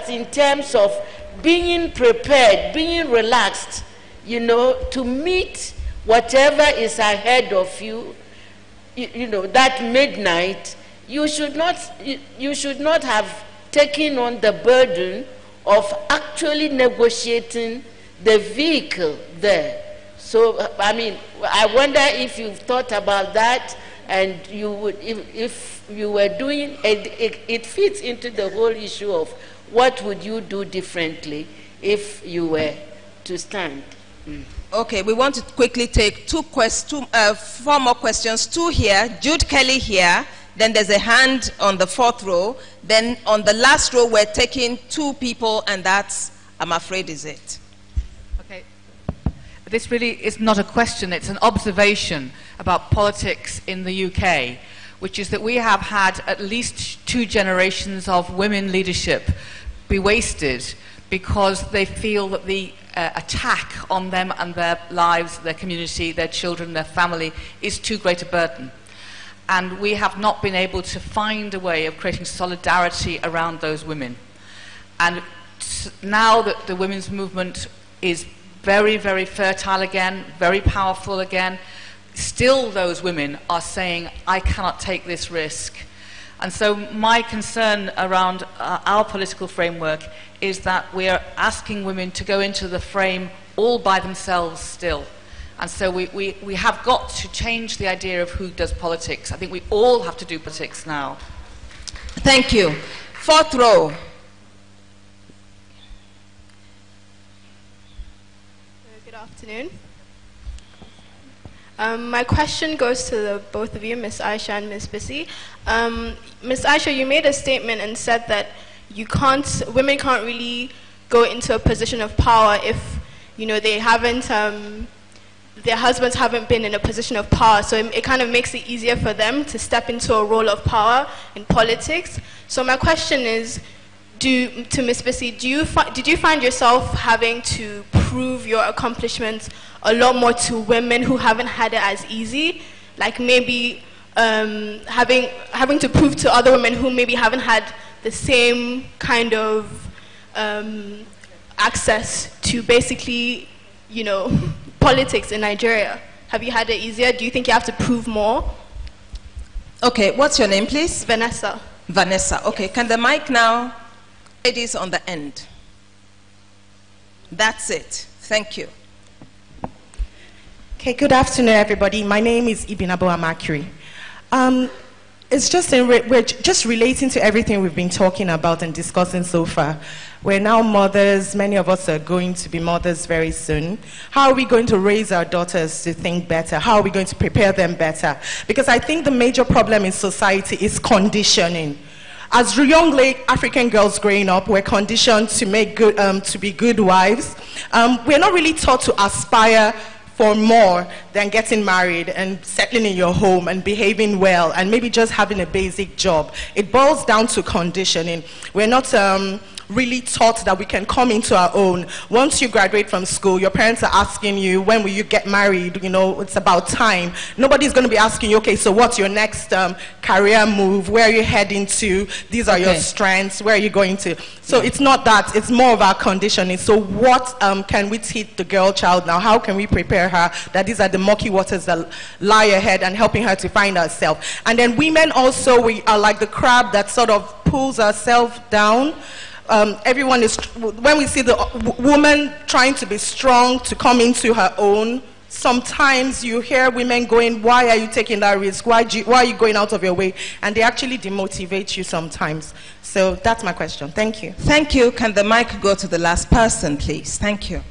in terms of being prepared, being relaxed, you know, to meet whatever is ahead of you, you know, that midnight, you should not have taken on the burden of actually negotiating the vehicle there. So, I wonder if you've thought about that, and you would, if you were doing it fits into the whole issue of what would you do differently if you were to stand. Okay, we want to quickly take four more questions. Two here, Jude Kelly here, then there's a hand on the fourth row, then on the last row we're taking two people, and that's, I'm afraid, is it. Okay, this really is not a question, it's an observation about politics in the UK, which is that we have had at least 2 generations of women leadership be wasted because they feel that the attack on them and their lives, their community, their children, their family is too great a burden. And we have not been able to find a way of creating solidarity around those women. And now that the women's movement is very, very fertile again, very powerful again, still those women are saying, I cannot take this risk. And so my concern around our political framework is that we are asking women to go into the frame all by themselves still. And so we have got to change the idea of who does politics. I think we all have to do politics now. Thank you. Fourth row. Good afternoon. My question goes to both of you, Ms. Aisha and Ms. Bissy. Ms. Aisha, you made a statement and said that women can't really go into a position of power if, you know, they haven't, their husbands haven't been in a position of power. So it kind of makes it easier for them to step into a role of power in politics. So my question is, to Ms. Bissy, did you find yourself having to prove your accomplishments a lot more to women who haven't had it as easy? Like maybe having to prove to other women who maybe haven't had the same kind of access to basically, you know, politics in Nigeria. Have you had it easier? Do you think you have to prove more? Okay, what's your name, please? Vanessa. Vanessa. Okay, can the mic now? Ladies on the end. That's it. Thank you. Okay, good afternoon, everybody. My name is Ibinabo Amakiri. it's just we're just relating to everything we've been talking about and discussing so far. We're now mothers. Many of us are going to be mothers very soon. How are we going to raise our daughters to think better? How are we going to prepare them better? Because I think the major problem in society is conditioning. As young African girls growing up, we're conditioned to make good, to be good wives. We're not really taught to aspire for more than getting married and settling in your home and behaving well and maybe just having a basic job. It boils down to conditioning. We're not really taught that we can come into our own. Once you graduate from school, your parents are asking you, when will you get married? You know, it's about time. Nobody's going to be asking you, okay, so what's your next career move? Where are you heading to? These are your strengths. Where are you going to? So it's not that. It's more of our conditioning. So what can we teach the girl child now? How can we prepare her that these are the murky waters that lie ahead and helping her to find herself? And then women also, we are like the crab that sort of pulls herself down. Everyone is, when we see the woman trying to be strong, to come into her own, sometimes you hear women going, why are you taking that risk? Why are you going out of your way? And they actually demotivate you sometimes. So that's my question. Thank you. Thank you. Can the mic go to the last person, please? Thank you.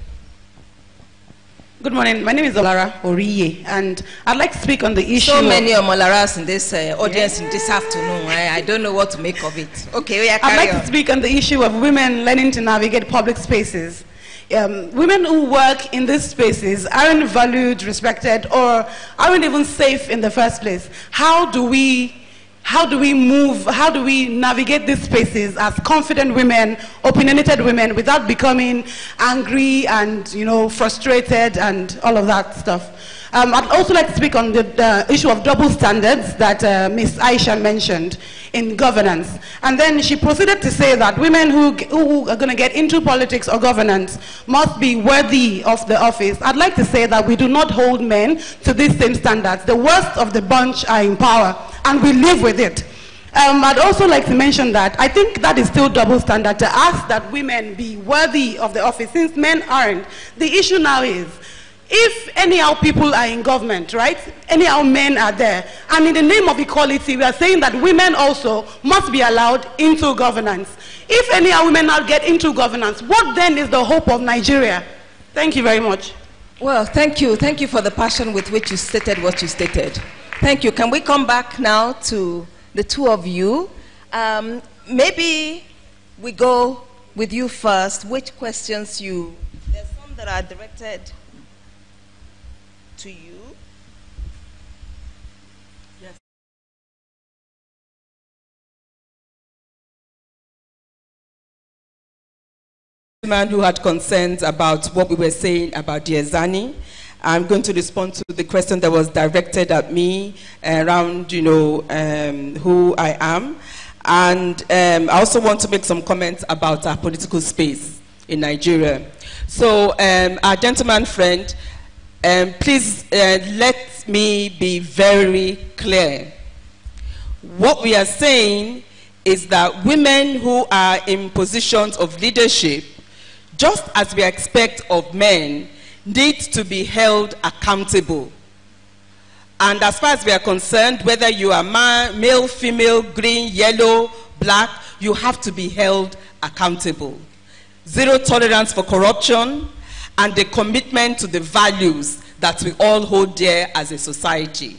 Good morning. My name is Olara Oriye, and I'd like to speak on the issue. So many Omolaras in this audience this afternoon. I don't know what to make of it. Okay, I'd like to speak on the issue of women learning to navigate public spaces. Women who work in these spaces aren't valued, respected, or aren't even safe in the first place. How do we navigate these spaces as confident women, opinionated women, without becoming angry and, you know, frustrated and all of that stuff? I'd also like to speak on the issue of double standards that Ms. Aisha mentioned in governance. And then she proceeded to say that women who are going to get into politics or governance must be worthy of the office. I'd like to say that we do not hold men to these same standards. The worst of the bunch are in power, and we live with it. I'd also like to mention that I think that is still double standard to ask that women be worthy of the office since men aren't. The issue now is, if anyhow people are in government, right? Anyhow men are there. And in the name of equality, we are saying that women also must be allowed into governance. If anyhow women now get into governance, what then is the hope of Nigeria? Thank you very much. Well, thank you. Thank you for the passion with which you stated what you stated. Thank you. Can we come back now to the two of you? Maybe we go with you first. Which questions there's some that are directed to you. Yes. The man who had concerns about what we were saying about Diezani. I'm going to respond to the question that was directed at me around, you know, who I am. And I also want to make some comments about our political space in Nigeria. So our gentleman friend, please let me be very clear. What we are saying is that women who are in positions of leadership, just as we expect of men, need to be held accountable. And as far as we are concerned, whether you are male, female, green, yellow, black, you have to be held accountable. Zero tolerance for corruption, and the commitment to the values that we all hold dear as a society.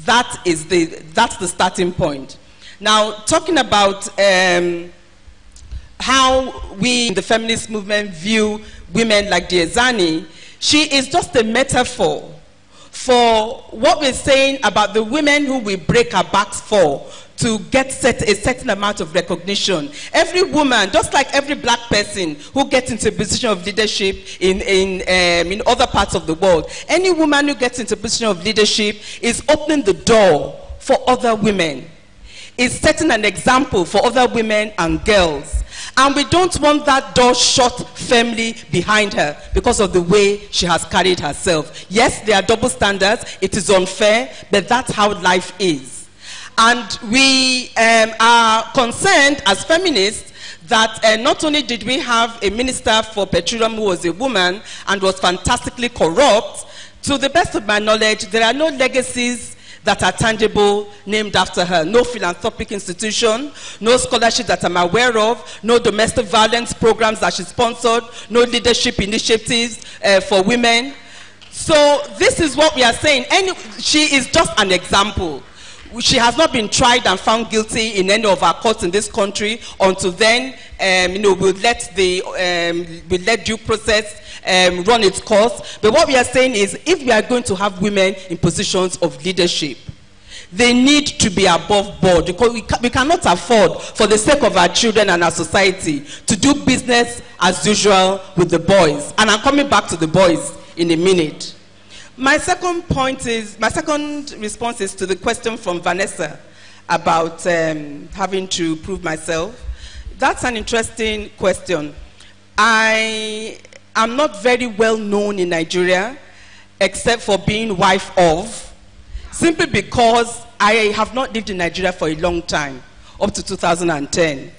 That's the starting point. Now, talking about how we in the feminist movement view women like Diezani, she is just a metaphor for what we're saying about the women who we break our backs for to get a certain amount of recognition. Every woman, just like every black person who gets into a position of leadership in other parts of the world, any woman who gets into a position of leadership is opening the door for other women, is setting an example for other women and girls. And we don't want that door shut firmly behind her because of the way she has carried herself. Yes, there are double standards, it is unfair, but that's how life is. And we are concerned as feminists that not only did we have a minister for petroleum who was a woman and was fantastically corrupt, to the best of my knowledge, there are no legacies that are tangible named after her. No philanthropic institution, no scholarship that I'm aware of, no domestic violence programs that she sponsored, no leadership initiatives for women. So this is what we are saying. She is just an example. She has not been tried and found guilty in any of our courts in this country. Until then, we'll let due process run its course. But what we are saying is, if we are going to have women in positions of leadership, they need to be above board, because we cannot afford, for the sake of our children and our society, to do business as usual with the boys. And I'm coming back to the boys in a minute. My second response is to the question from Vanessa about having to prove myself. That's an interesting question. I am not very well known in Nigeria, except for being wife of, simply because I have not lived in Nigeria for a long time, up to 2010.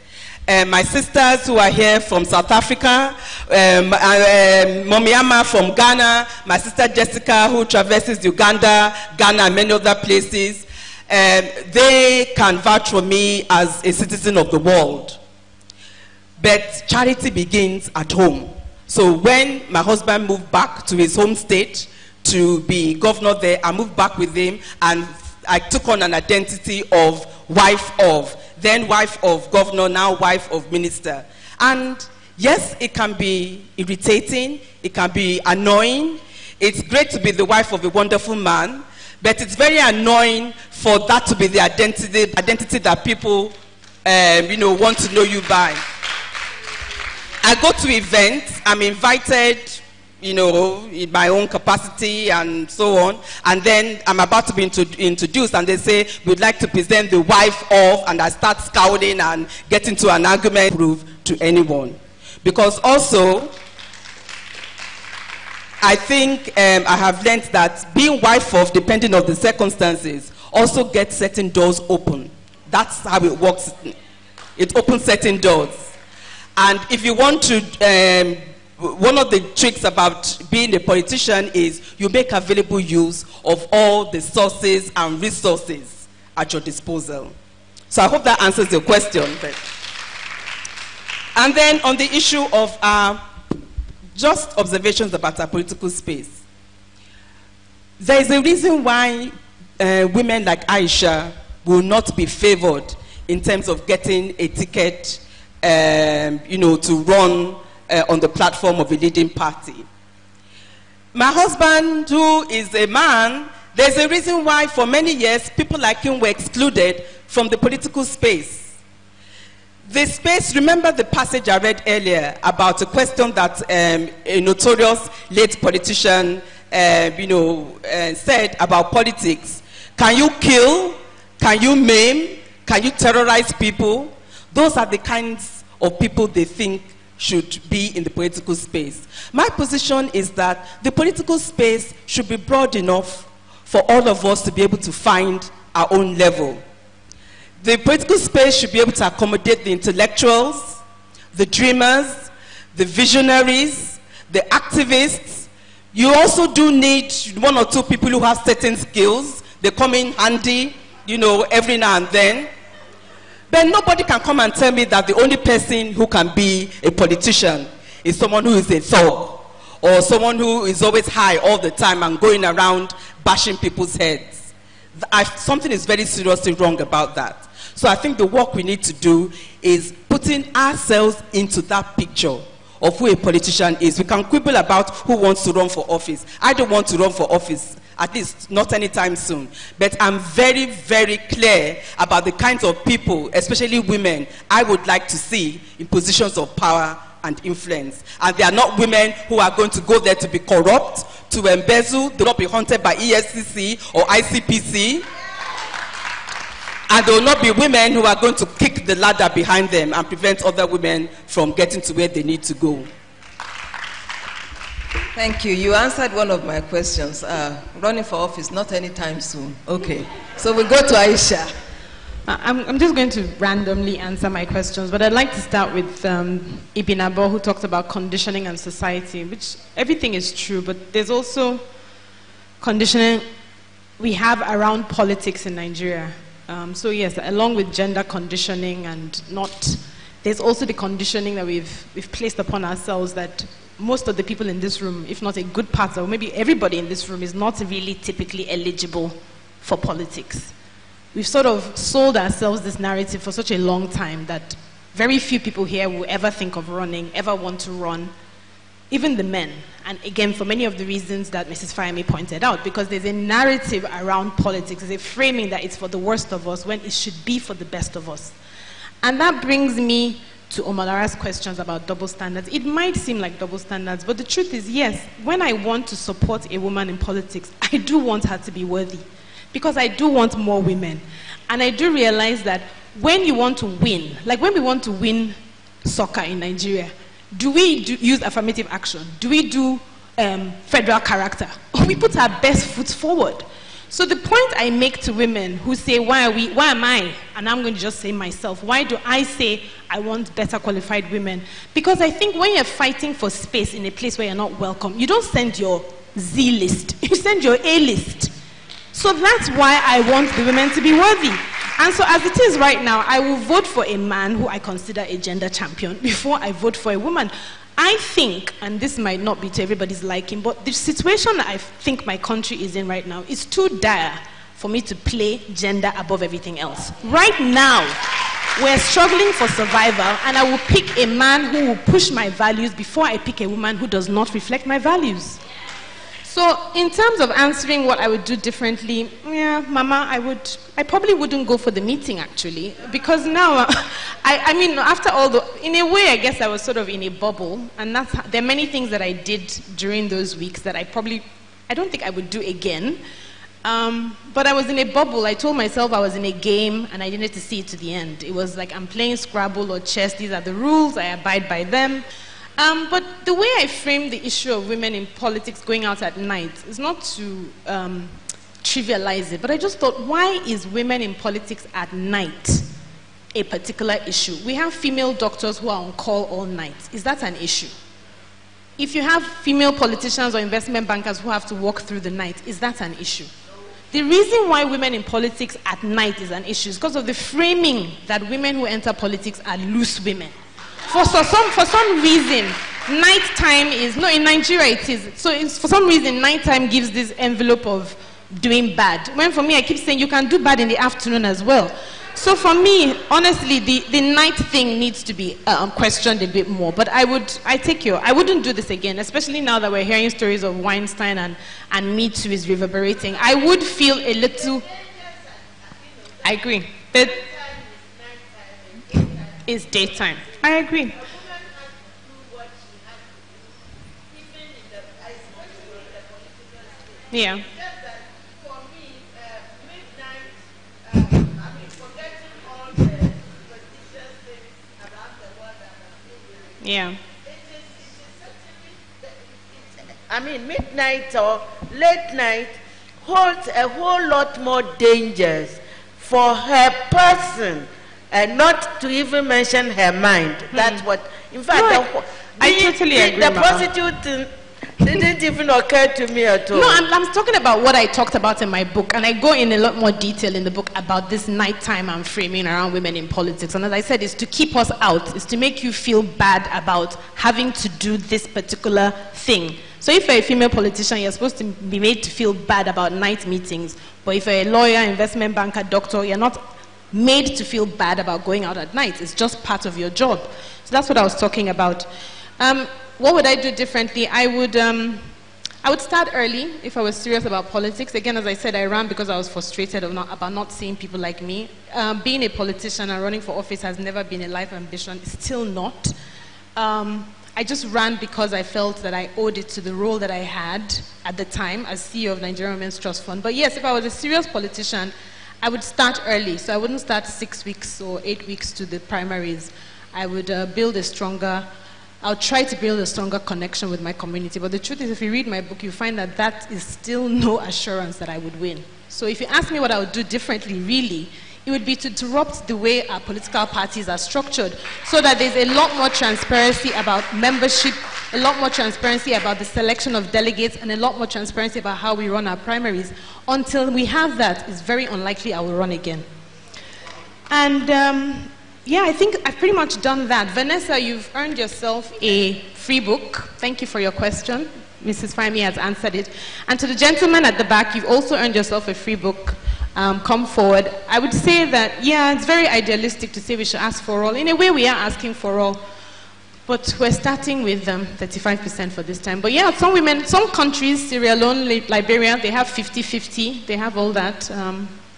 My sisters who are here from South Africa, Mommy Ama from Ghana, my sister Jessica who traverses Uganda, Ghana and many other places, they can vouch for me as a citizen of the world. But charity begins at home. So when my husband moved back to his home state to be governor there, I moved back with him and I took on an identity of wife of, then wife of governor, now wife of minister. And yes, it can be irritating, it can be annoying. It's great to be the wife of a wonderful man, but it's very annoying for that to be the identity that people want to know you by. I go to events, I'm invited, in my own capacity and so on, and then I'm about to be introduced and they say, we'd like to present the wife of, and I start scowling and get into an argument, prove to anyone. Because also, I think I have learned that being wife of, depending on the circumstances, also gets certain doors open. That's how it works. It opens certain doors. And if you want to, one of the tricks about being a politician is you make available use of all the sources and resources at your disposal. So I hope that answers your question. And then on the issue of just observations about our political space, there is a reason why women like Aisha will not be favored in terms of getting a ticket to run on the platform of a leading party. My husband, who is a man, there's a reason why for many years people like him were excluded from the political space. The space, remember the passage I read earlier about a question that a notorious late politician said about politics. Can you kill? Can you maim? Can you terrorize people? Those are the kinds of people they think should be in the political space. My position is that the political space should be broad enough for all of us to be able to find our own level. The political space should be able to accommodate the intellectuals, the dreamers, the visionaries, the activists. You also do need one or two people who have certain skills. They come in handy, every now and then. But nobody can come and tell me that the only person who can be a politician is someone who is a thug, or someone who is always high all the time and going around bashing people's heads. Something is very seriously wrong about that. So I think the work we need to do is putting ourselves into that picture of who a politician is. We can quibble about who wants to run for office. I don't want to run for office, at least not anytime soon. But I'm very, very clear about the kinds of people, especially women, I would like to see in positions of power and influence. And they are not women who are going to go there to be corrupt, to embezzle, they will not be haunted by EFCC or ICPC. And they will not be women who are going to kick the ladder behind them and prevent other women from getting to where they need to go. Thank you. You answered one of my questions. Running for office, not anytime soon. Okay. So we go to Aisha. I'm just going to randomly answer my questions, but I'd like to start with Ibinabo, who talked about conditioning and society, which everything is true, but there's also conditioning we have around politics in Nigeria. So yes, along with gender conditioning and not, there's also the conditioning that we've placed upon ourselves that most of the people in this room, if not a good part, or maybe everybody in this room, is not really typically eligible for politics. We've sort of sold ourselves this narrative for such a long time that very few people here will ever think of running, ever want to run, even the men. And again, for many of the reasons that Mrs. Fayemi pointed out, because there's a narrative around politics, there's a framing that it's for the worst of us when it should be for the best of us. And that brings me to Omalara's questions about double standards. It might seem like double standards, but the truth is, yes, when I want to support a woman in politics, I do want her to be worthy, because I do want more women. And I do realize that when you want to win, like when we want to win soccer in Nigeria, do we use affirmative action? Do we do federal character? Or we put our best foot forward? So the point I make to women who say, why am I, and I'm going to just say myself, why do I say I want better qualified women? Because I think when you're fighting for space in a place where you're not welcome, you don't send your Z list, you send your A list. So that's why I want the women to be worthy. And so as it is right now, I will vote for a man who I consider a gender champion before I vote for a woman. I think, and this might not be to everybody's liking, but the situation that I think my country is in right now is too dire for me to play gender above everything else. Right now, we're struggling for survival, and I will pick a man who will push my values before I pick a woman who does not reflect my values. So in terms of answering what I would do differently, yeah, Mama, I probably wouldn't go for the meeting actually, because now, I mean, after all, in a way, I guess I was sort of in a bubble, and there are many things that I did during those weeks that I don't think I would do again. But I was in a bubble. I told myself I was in a game, and I needed to see it to the end. It was like I'm playing Scrabble or chess. These are the rules. I abide by them. But the way I frame the issue of women in politics going out at night is not to trivialize it, but I just thought, why is women in politics at night a particular issue? We have female doctors who are on call all night. Is that an issue? If you have female politicians or investment bankers who have to walk through the night, is that an issue? The reason why women in politics at night is an issue is because of the framing that women who enter politics are loose women. For some reason, nighttime is, no, in Nigeria it is. So for some reason, nighttime gives this envelope of doing bad. When for me, I keep saying you can do bad in the afternoon as well. So for me, honestly, the night thing needs to be questioned a bit more. But I wouldn't do this again, especially now that we're hearing stories of Weinstein and Me Too is reverberating. I would feel a little, I agree, but it's daytime. I agree. Yeah. Yeah. I mean, midnight or late night holds a whole lot more dangers for her person, and not to even mention her mind. That's what, in fact, no, I totally agree. The prostitute didn't even occur to me at all. No, I'm talking about what I talked about in my book, and I go in a lot more detail in the book about this nighttime I'm framing around women in politics. And as I said, it's to keep us out. It's to make you feel bad about having to do this particular thing. So if you're a female politician, you're supposed to be made to feel bad about night meetings. But if you're a lawyer, investment banker, doctor, you're not made to feel bad about going out at night. It's just part of your job. So that's what I was talking about. What would I do differently? I would start early if I was serious about politics. Again, as I said, I ran because I was frustrated about not seeing people like me. Being a politician and running for office has never been a life ambition. It's still not. I just ran because I felt that I owed it to the role that I had at the time as CEO of Nigerian Women's Trust Fund. But yes, if I was a serious politician, I would start early. So I wouldn't start 6 weeks or 8 weeks to the primaries. I would I'll try to build a stronger connection with my community. But the truth is, if you read my book, you find that that is still no assurance that I would win. So if you ask me what I would do differently, really, it would be to disrupt the way our political parties are structured so that there's a lot more transparency about membership a lot more transparency about the selection of delegates, and a lot more transparency about how we run our primaries. Until we have that, it's very unlikely I will run again. And yeah, I think I've pretty much done that. Vanessa, you've earned yourself a free book. Thank you for your question. Mrs. Fahimi has answered it. And to the gentleman at the back, you've also earned yourself a free book. Come forward. I would say that, yeah, it's very idealistic to say we should ask for all. In a way, we are asking for all. But we're starting with 35% for this time. But yeah, some women, some countries, Sierra Leone, Liberia, they have 50-50. They have all that.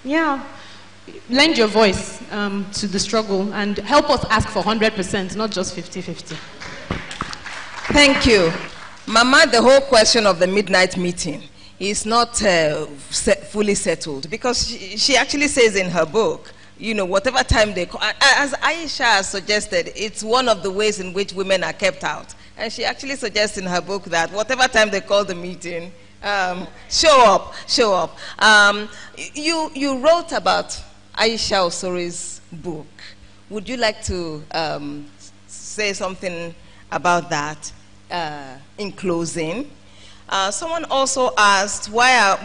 Yeah. Lend your voice to the struggle and help us ask for 100%, not just 50-50. Thank you. Mama, the whole question of the midnight meeting is not fully settled, because she actually says in her book, you know, whatever time they call, as Aisha has suggested, it's one of the ways in which women are kept out. And she actually suggests in her book that whatever time they call the meeting, show up. You wrote about Aisha Osori's book. Would you like to say something about that in closing? Someone also asked, how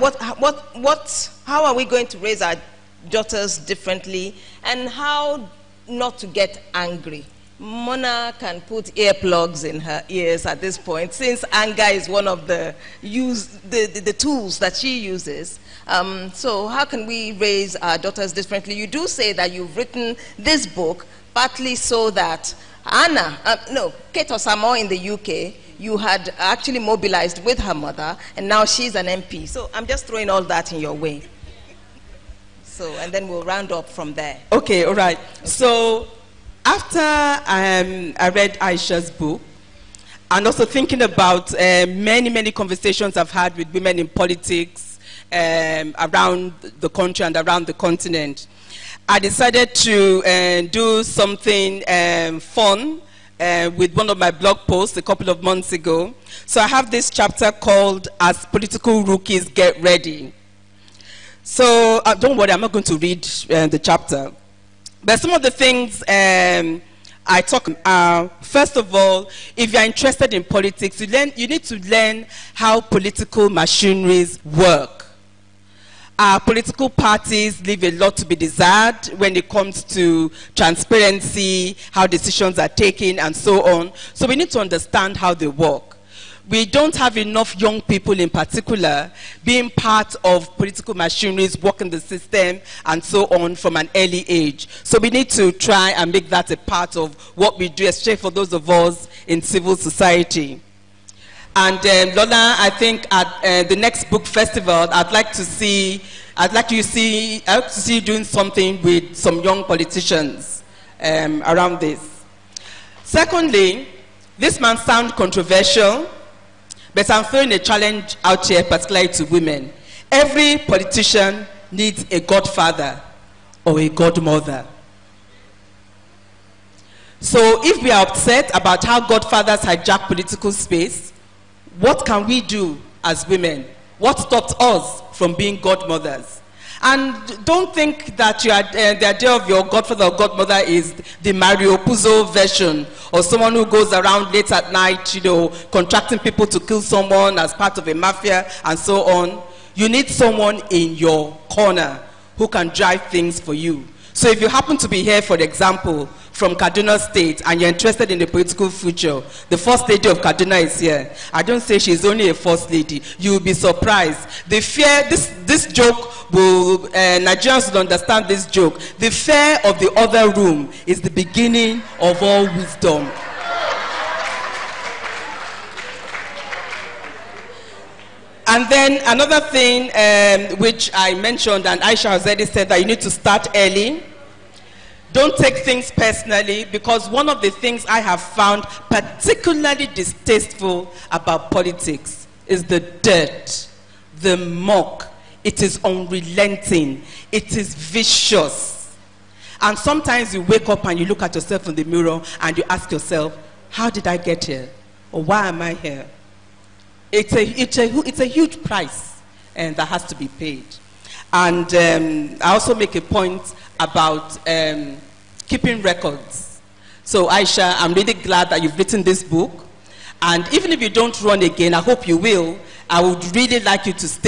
are we going to raise our daughters differently, and how not to get angry? Mona can put earplugs in her ears at this point, since anger is one of the tools that she uses. So how can we raise our daughters differently? You do say that you've written this book partly so that Kate Osamo in the UK, you had actually mobilized with her mother, and now she's an MP. So I'm just throwing all that in your way. So, and then we'll round up from there. Okay, all right. Okay. So after I read Aisha's book, and also thinking about many conversations I've had with women in politics around the country and around the continent, I decided to do something fun with one of my blog posts a couple of months ago. So I have this chapter called As Political Rookies Get Ready. So don't worry, I'm not going to read the chapter. But some of the things I talk about, first of all, if you're interested in politics, you need to learn how political machineries work. Our political parties leave a lot to be desired when it comes to transparency, how decisions are taken, and so on. So we need to understand how they work. We don't have enough young people in particular being part of political machineries, working the system, and so on from an early age. So we need to try and make that a part of what we do, especially for those of us in civil society. And Lola, I think at the next book festival, I'd like to see you doing something with some young politicians around this. Secondly, this might sound controversial, but I'm throwing a challenge out here, particularly to women. Every politician needs a godfather or a godmother. So if we are upset about how godfathers hijack political space, what can we do as women? What stops us from being godmothers? And don't think that the idea of your godfather or godmother is the Mario Puzo version, or someone who goes around late at night, you know, contracting people to kill someone as part of a mafia and so on. You need someone in your corner who can drive things for you. So if you happen to be here, for example, from Kaduna State, and you're interested in the political future, the First Lady of Kaduna is here. I don't say she's only a First Lady. You will be surprised. The fear, this joke will, Nigerians will understand this joke. The fear of the other room is the beginning of all wisdom. And then another thing which I mentioned, and Aisha has already said, that you need to start early. Don't take things personally, because one of the things I have found particularly distasteful about politics is the dirt, the muck. It is unrelenting. It is vicious. And sometimes you wake up and you look at yourself in the mirror and you ask yourself, how did I get here? Or why am I here? It's a huge price that has to be paid. And I also make a point about keeping records. So Aisha, I'm really glad that you've written this book. And even if you don't run again, I hope you will, I would really like you to stay